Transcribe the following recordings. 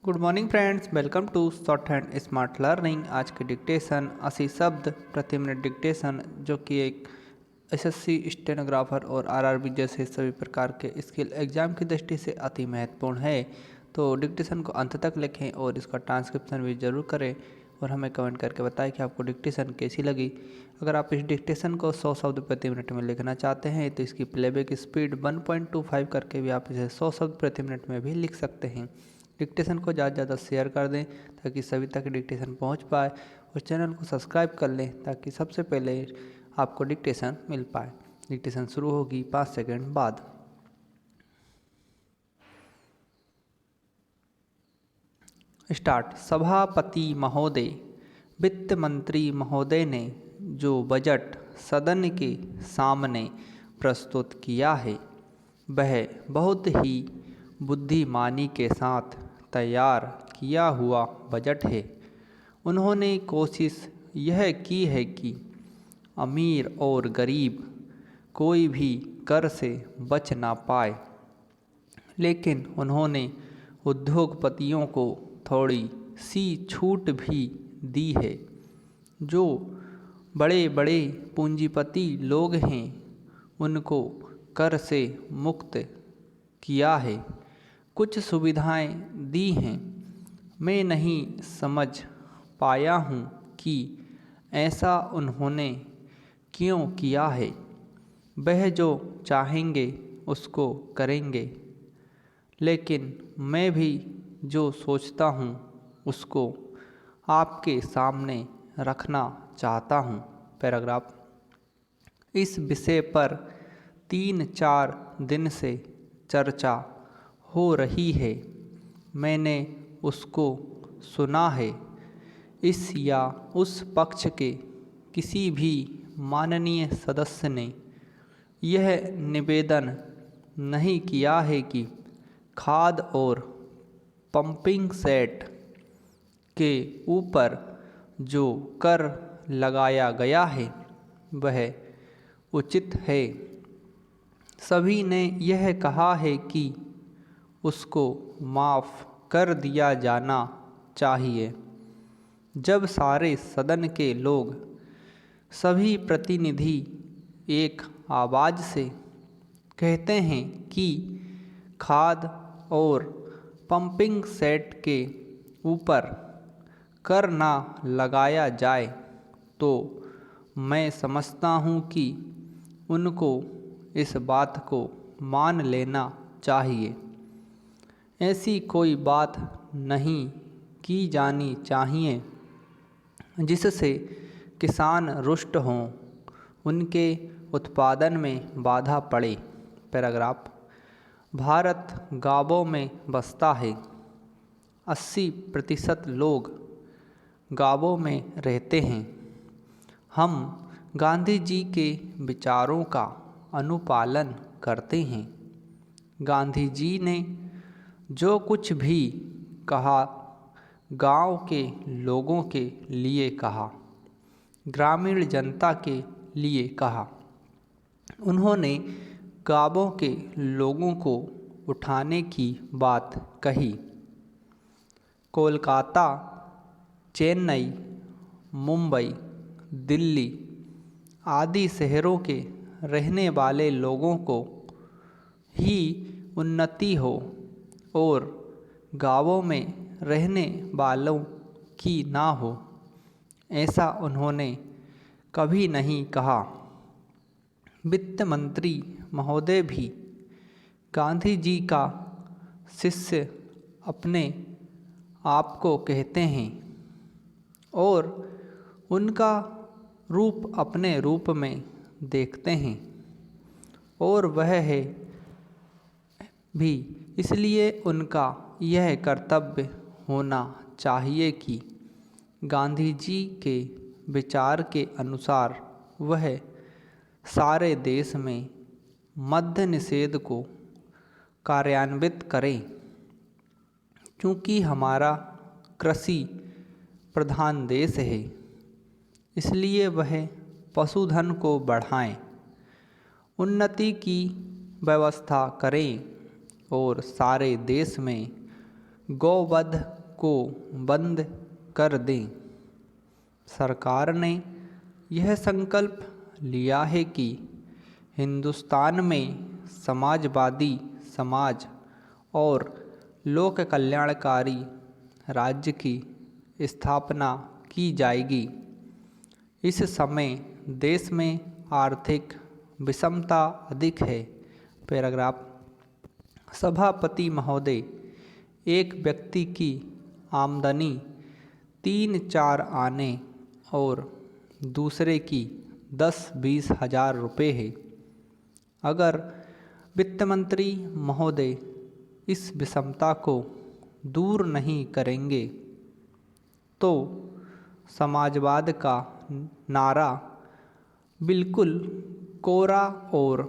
Good morning friends, welcome to short hand smart learning. आज की dictation 80 शब्द प्रति मिनट डिक्टेशन, जो कि एक एसएससी स्टेनोग्राफर और आरआरबी जैसे सभी प्रकार के स्किल एग्जाम की दृष्टि से अति महत्वपूर्ण है। तो डिक्टेशन को अंत तक लिखें और इसका ट्रांसक्रिप्शन भी जरूर करें और हमें कमेंट करके बताएं कि आपको डिक्टेशन कैसी लगी। अगर आप इस डिक्टेशन को 100 शब्द प्रति मिनट में लिखना चाहते हैं तो इसकी प्लेबैक स्पीड 1.25 करके भी आप इसे 100 शब्द प्रति मिनट में भी लिख सकते हैं। डिक्टेशन को ज़्यादा से ज़्यादा शेयर कर दें ताकि सभी तक डिक्टेशन पहुंच पाए और चैनल को सब्सक्राइब कर लें ताकि सबसे पहले आपको डिक्टेशन मिल पाए। डिक्टेशन शुरू होगी 5 सेकंड बाद। स्टार्ट। सभापति महोदय, वित्त मंत्री महोदय ने जो बजट सदन के सामने प्रस्तुत किया है वह बहुत ही बुद्धिमानी के साथ तैयार किया हुआ बजट है। उन्होंने कोशिश यह की है कि अमीर और गरीब कोई भी कर से बच ना पाए, लेकिन उन्होंने उद्योगपतियों को थोड़ी सी छूट भी दी है। जो बड़े बड़े पूंजीपति लोग हैं उनको कर से मुक्त किया है, कुछ सुविधाएं दी हैं। मैं नहीं समझ पाया हूँ कि ऐसा उन्होंने क्यों किया है। वह जो चाहेंगे उसको करेंगे, लेकिन मैं भी जो सोचता हूँ उसको आपके सामने रखना चाहता हूँ। पैराग्राफ। इस विषय पर 3-4 दिन से चर्चा हो रही है। मैंने उसको सुना है। इस या उस पक्ष के किसी भी माननीय सदस्य ने यह निवेदन नहीं किया है कि खाद और पंपिंग सेट के ऊपर जो कर लगाया गया है वह उचित है। सभी ने यह कहा है कि उसको माफ़ कर दिया जाना चाहिए। जब सारे सदन के लोग, सभी प्रतिनिधि एक आवाज़ से कहते हैं कि खाद और पंपिंग सेट के ऊपर कर ना लगाया जाए, तो मैं समझता हूँ कि उनको इस बात को मान लेना चाहिए। ऐसी कोई बात नहीं की जानी चाहिए जिससे किसान रुष्ट हों, उनके उत्पादन में बाधा पड़े। पैराग्राफ। भारत गांवों में बसता है। 80% लोग गांवों में रहते हैं। हम गांधी जी के विचारों का अनुपालन करते हैं। गांधी जी ने जो कुछ भी कहा गांव के लोगों के लिए कहा, ग्रामीण जनता के लिए कहा। उन्होंने गांवों के लोगों को उठाने की बात कही। कोलकाता, चेन्नई, मुंबई, दिल्ली आदि शहरों के रहने वाले लोगों को ही उन्नति हो और गांवों में रहने वालों की ना हो, ऐसा उन्होंने कभी नहीं कहा। वित्त मंत्री महोदय भी गांधी जी का शिष्य अपने आप को कहते हैं और उनका रूप अपने रूप में देखते हैं, और वह है भी। इसलिए उनका यह कर्तव्य होना चाहिए कि गांधी जी के विचार के अनुसार वह सारे देश में मद्य निषेध को कार्यान्वित करें। क्योंकि हमारा कृषि प्रधान देश है, इसलिए वह पशुधन को बढ़ाएं, उन्नति की व्यवस्था करें और सारे देश में गौवध को बंद कर दें। सरकार ने यह संकल्प लिया है कि हिंदुस्तान में समाजवादी समाज और लोक कल्याणकारी राज्य की स्थापना की जाएगी। इस समय देश में आर्थिक विषमता अधिक है। पैराग्राफ। सभापति महोदय, एक व्यक्ति की आमदनी 3-4 आने और दूसरे की 10-20 हज़ार रुपये है। अगर वित्त मंत्री महोदय इस विषमता को दूर नहीं करेंगे तो समाजवाद का नारा बिल्कुल कोरा और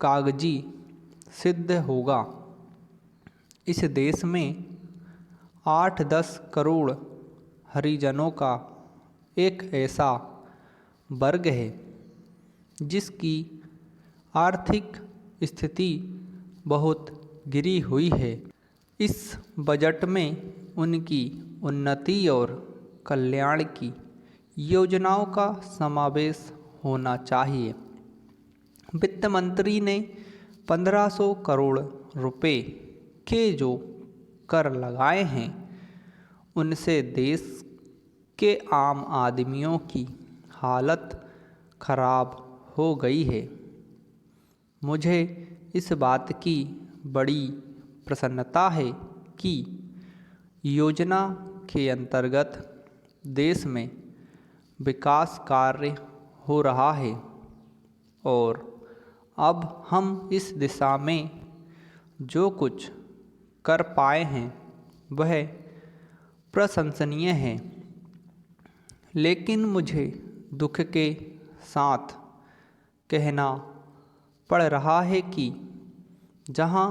कागजी सिद्ध होगा। इस देश में 8-10 करोड़ हरिजनों का एक ऐसा वर्ग है जिसकी आर्थिक स्थिति बहुत गिरी हुई है। इस बजट में उनकी उन्नति और कल्याण की योजनाओं का समावेश होना चाहिए। वित्त मंत्री ने 1500 करोड़ रुपए के जो कर लगाए हैं उनसे देश के आम आदमियों की हालत खराब हो गई है। मुझे इस बात की बड़ी प्रसन्नता है कि योजना के अंतर्गत देश में विकास कार्य हो रहा है और अब हम इस दिशा में जो कुछ कर पाए हैं वह प्रशंसनीय है। लेकिन मुझे दुख के साथ कहना पड़ रहा है कि जहां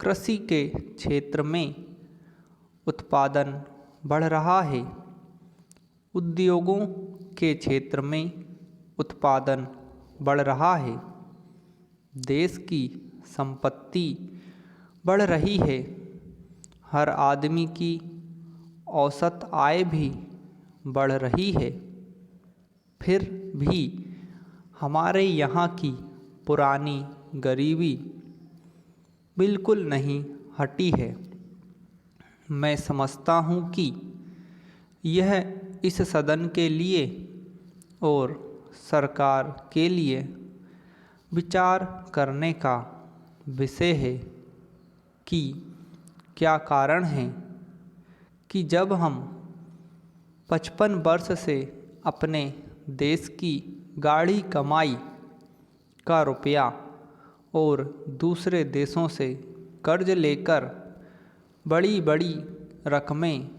कृषि के क्षेत्र में उत्पादन बढ़ रहा है, उद्योगों के क्षेत्र में उत्पादन बढ़ रहा है, देश की संपत्ति बढ़ रही है, हर आदमी की औसत आय भी बढ़ रही है, फिर भी हमारे यहाँ की पुरानी गरीबी बिल्कुल नहीं हटी है। मैं समझता हूँ कि यह इस सदन के लिए और सरकार के लिए विचार करने का विषय है कि क्या कारण है कि जब हम 55 वर्ष से अपने देश की गाढ़ी कमाई का रुपया और दूसरे देशों से कर्ज लेकर बड़ी बड़ी रकमें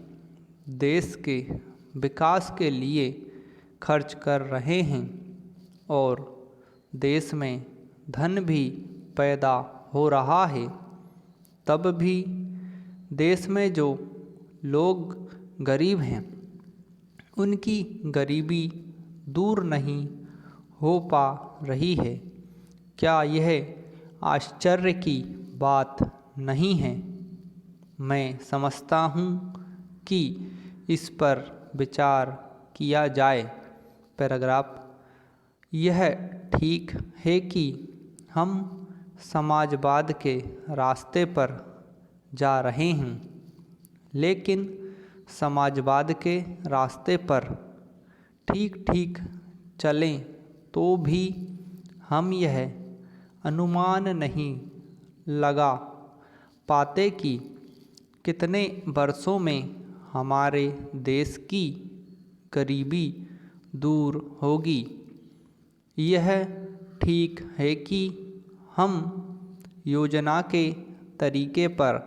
देश के विकास के लिए खर्च कर रहे हैं और देश में धन भी पैदा हो रहा है, तब भी देश में जो लोग गरीब हैं उनकी गरीबी दूर नहीं हो पा रही है। क्या यह आश्चर्य की बात नहीं है? मैं समझता हूँ कि इस पर विचार किया जाए। पैराग्राफ। यह ठीक है कि हम समाजवाद के रास्ते पर जा रहे हैं, लेकिन समाजवाद के रास्ते पर ठीक ठीक चलें तो भी हम यह अनुमान नहीं लगा पाते कि कितने वर्षों में हमारे देश की गरीबी दूर होगी। यह ठीक है कि हम योजना के तरीके पर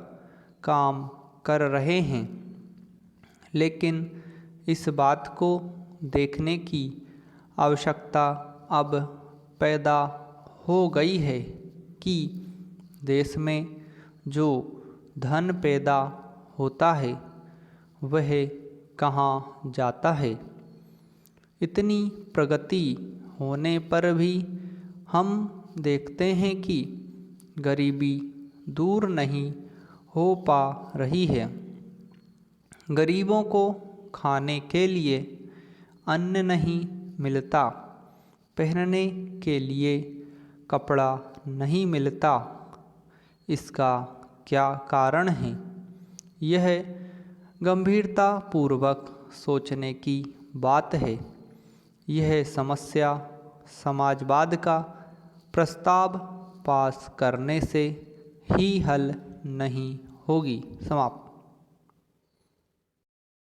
काम कर रहे हैं, लेकिन इस बात को देखने की आवश्यकता अब पैदा हो गई है कि देश में जो धन पैदा होता है वह कहाँ जाता है। इतनी प्रगति होने पर भी हम देखते हैं कि गरीबी दूर नहीं हो पा रही है। गरीबों को खाने के लिए अन्न नहीं मिलता, पहनने के लिए कपड़ा नहीं मिलता, इसका क्या कारण है? यह गंभीरतापूर्वक सोचने की बात है। यह समस्या समाजवाद का प्रस्ताव पास करने से ही हल नहीं होगी। समाप्त।